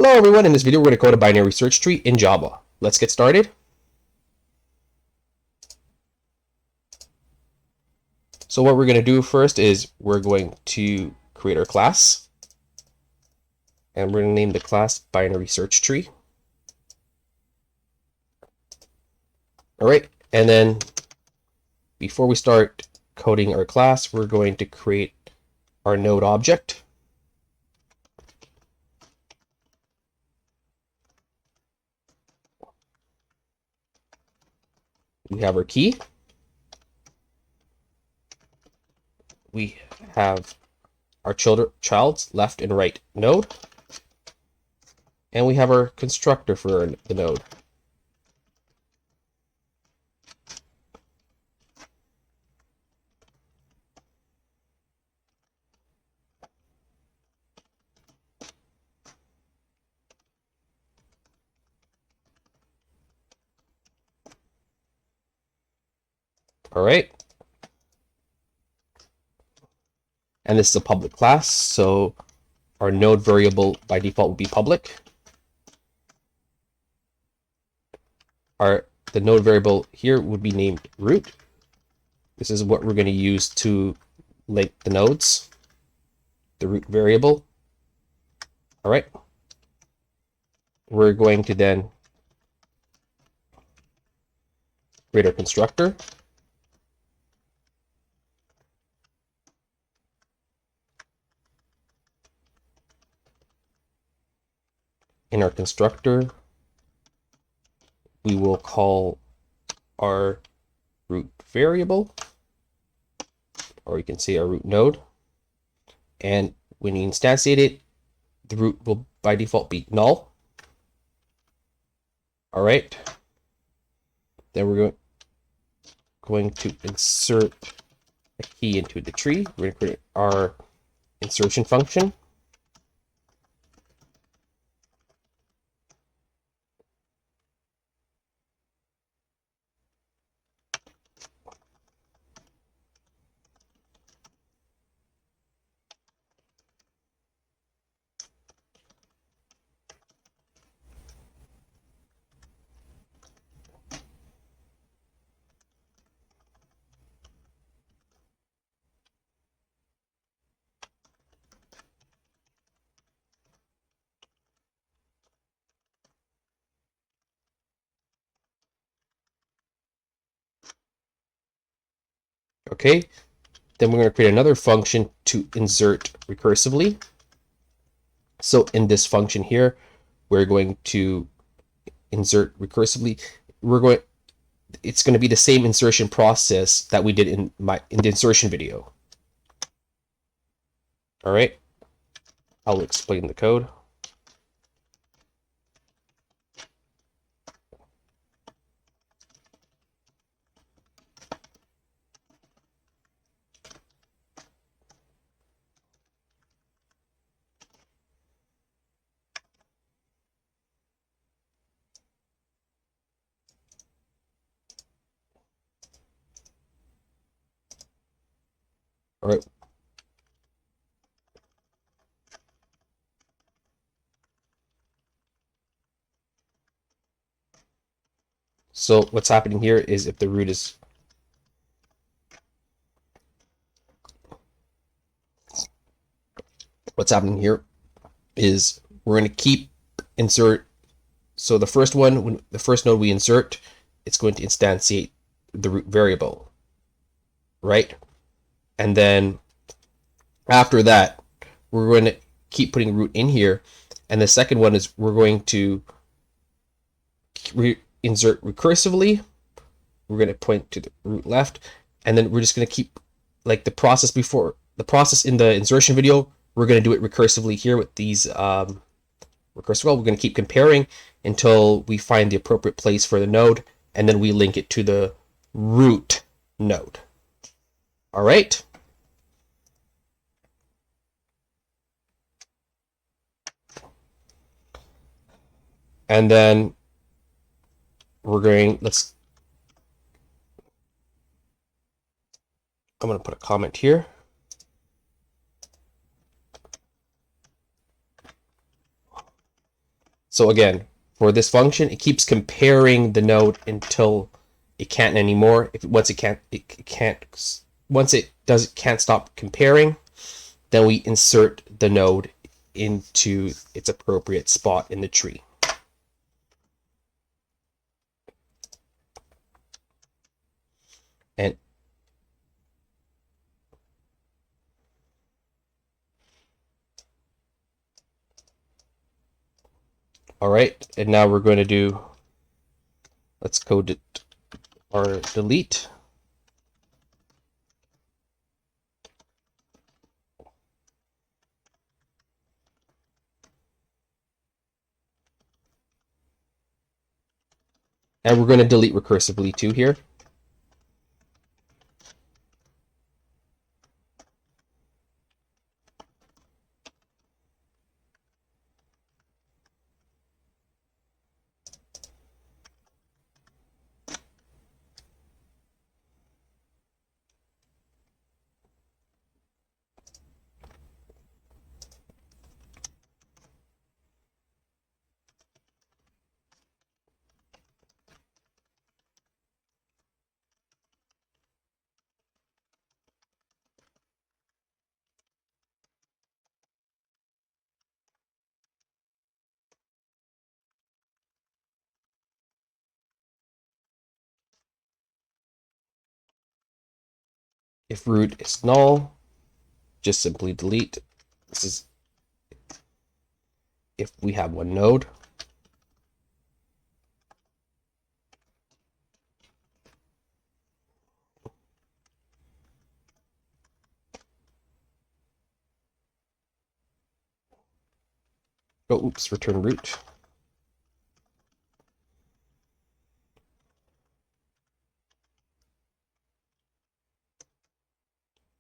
Hello everyone, in this video we're going to code a binary search tree in Java. Let's get started. So what we're going to do first is we're going to create our class. And we're going to name the class binary search tree. Alright, and then before we start coding our class, we're going to create our node object. We have our key. We have our child's left and right node. And we have our constructor for the node. All right. And this is a public class, so our node variable by default will be public. The node variable here would be named root. This is what we're going to use to link the nodes, the root variable. All right. We're going to then create our constructor. In our constructor, we will call our root variable, or you can say our root node. And when you instantiate it, the root will by default be null. All right. Then we're going to insert a key into the tree. We're going to create our insertion function. Okay, then we're going to create another function to insert recursively. So in this function here, we're going to insert recursively. It's going to be the same insertion process that we did in the insertion video. All right, I'll explain the code. All right. So what's happening here is if the root is what's happening here is we're going to keep insert. So the first one, when the first node we insert, it's going to instantiate the root variable, right? And then after that, we're going to keep putting root in here. And the second one is we're going to insert recursively. We're going to point to the root left, and then we're just going to keep like the process before the process in the insertion video. We're going to do it recursively here with these recursive. We're going to keep comparing until we find the appropriate place for the node, and then we link it to the root node. All right. And then we're going, I'm going to put a comment here. So again, for this function, it keeps comparing the node until it can't anymore. Once it can't stop comparing, then we insert the node into its appropriate spot in the tree. And all right, and now we're going to do, let's code it, our delete. And we're going to delete recursively too here. If root is null, just simply delete. This is if we have one node. Oh, oops, return root.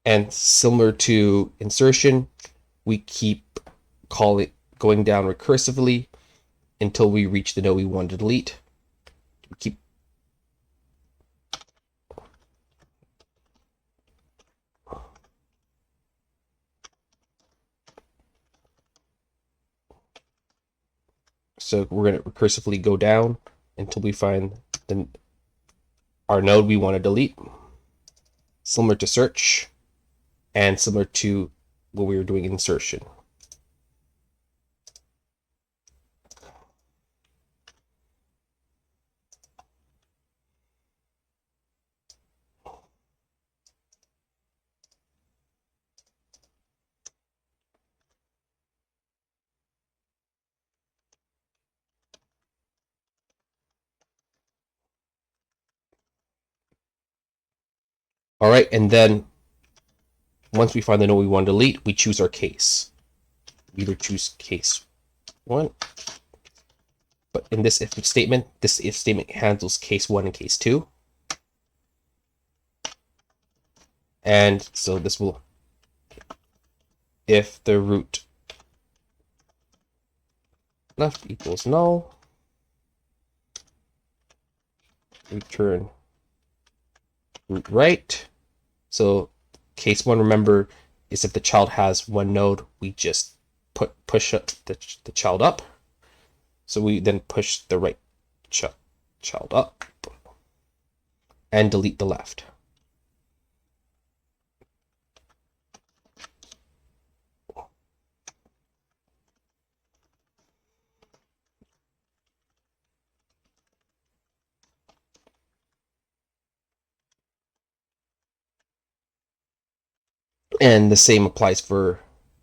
And similar to insertion, we keep going down recursively until we reach the node we want to delete. We keep so we're going to recursively go down until we find our node we want to delete. Similar to search and similar to what we were doing in insertion. All right, and then once we find the node we want to delete, we choose our case. We either choose case 1, but in this if statement handles case 1 and case 2. And so this will, if the root left equals null, return root right. So case 1, remember, is if the child has one node, we just push the child up. So we then push the right child up and delete the left. And the same applies for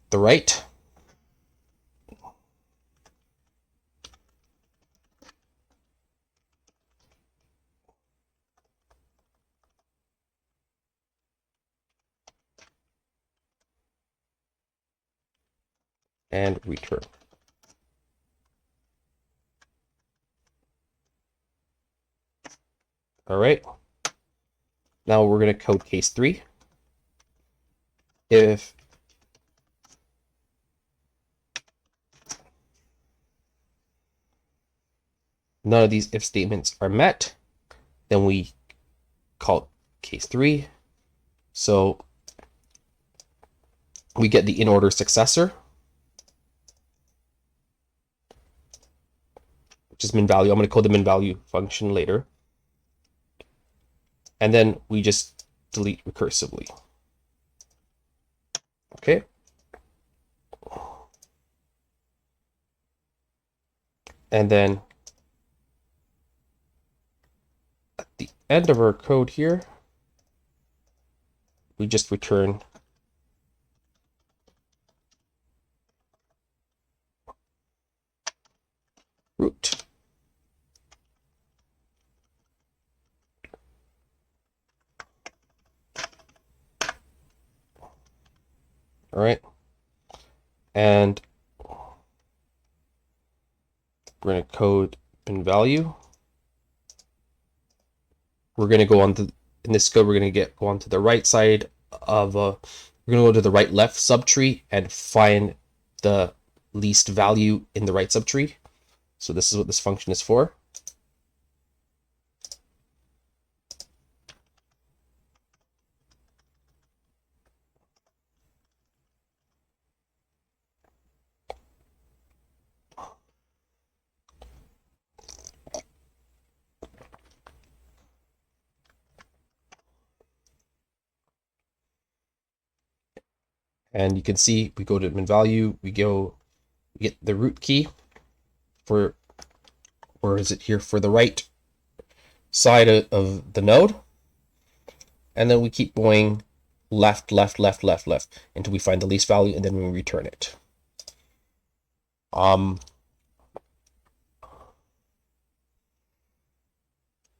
the right. And return. All right. Now we're going to code case 3. If none of these if statements are met, then we call case 3. So we get the in order successor. which is min value. I'm going to code the min value function later. And then we just delete recursively. Okay. And then at the end of our code here, we just return root. All right. And we're going to code min value. We're going to go on to, in this code, we're going to go on to the right side of, we're going to go to the right left subtree and find the least value in the right subtree. So this is what this function is for. And you can see we go to min value, we get the root key for, or is it here for the right side of the node. And then we keep going left, left, left, left, left until we find the least value, and then we return it.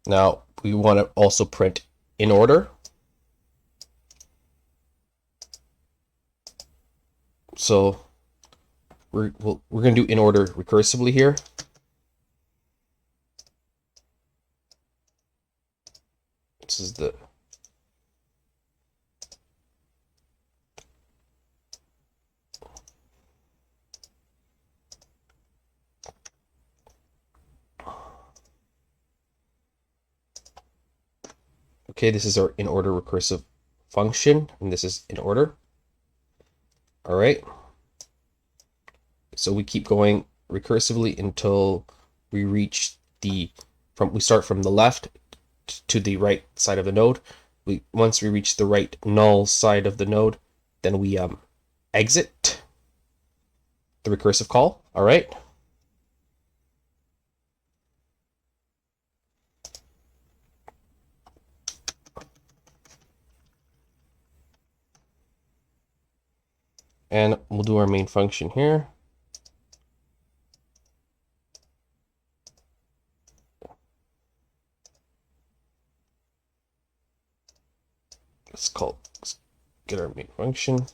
Now we want to also print in order. So we're going to do in order recursively here. This is the okay, this is our in order recursive function, and this is in order. All right. So we keep going recursively until we reach we start from the left to the right side of the node. Once we reach the right null side of the node, then we exit the recursive call. All right. And we'll do our main function here. Let's get our main function.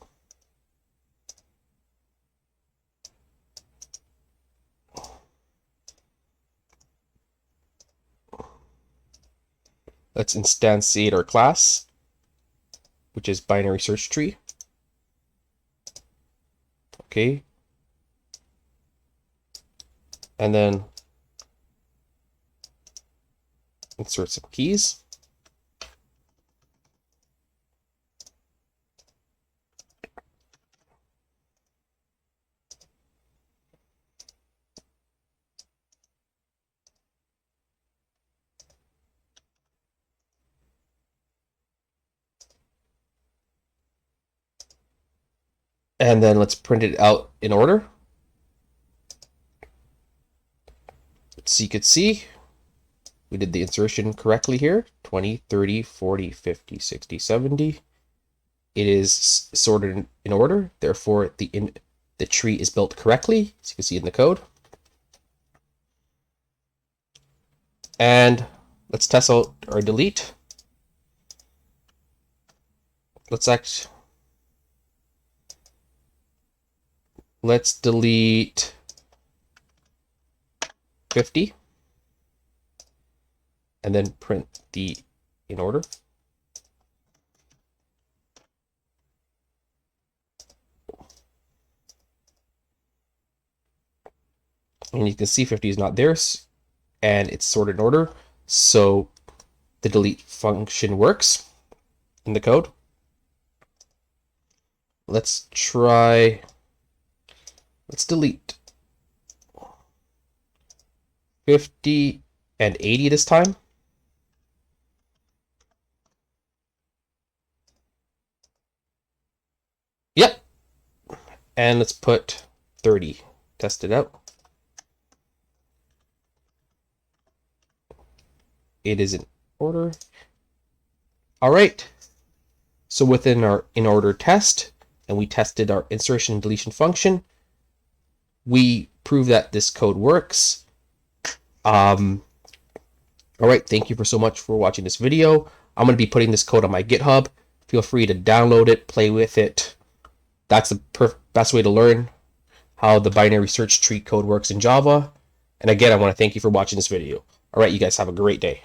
Let's instantiate our class, which is binary search tree. Okay. And then insert some keys. And then let's print it out in order. So you could see we did the insertion correctly here. 20, 30, 40, 50, 60, 70. It is sorted in order. Therefore, the tree is built correctly, as you can see in the code. And let's test out our delete. Let's delete 50 and then print the in order. And you can see 50 is not there, and it's sorted in order, so the delete function works in the code. Let's delete 50 and 80 this time. Yep. And let's put 30. Test it out. It is in order. All right. So within our in order test, and we tested our insertion and deletion function, we prove that this code works. All right. Thank you so much for watching this video. I'm going to be putting this code on my GitHub. Feel free to download it, play with it. That's the best way to learn how the binary search tree code works in Java. And again, I want to thank you for watching this video. All right, you guys have a great day.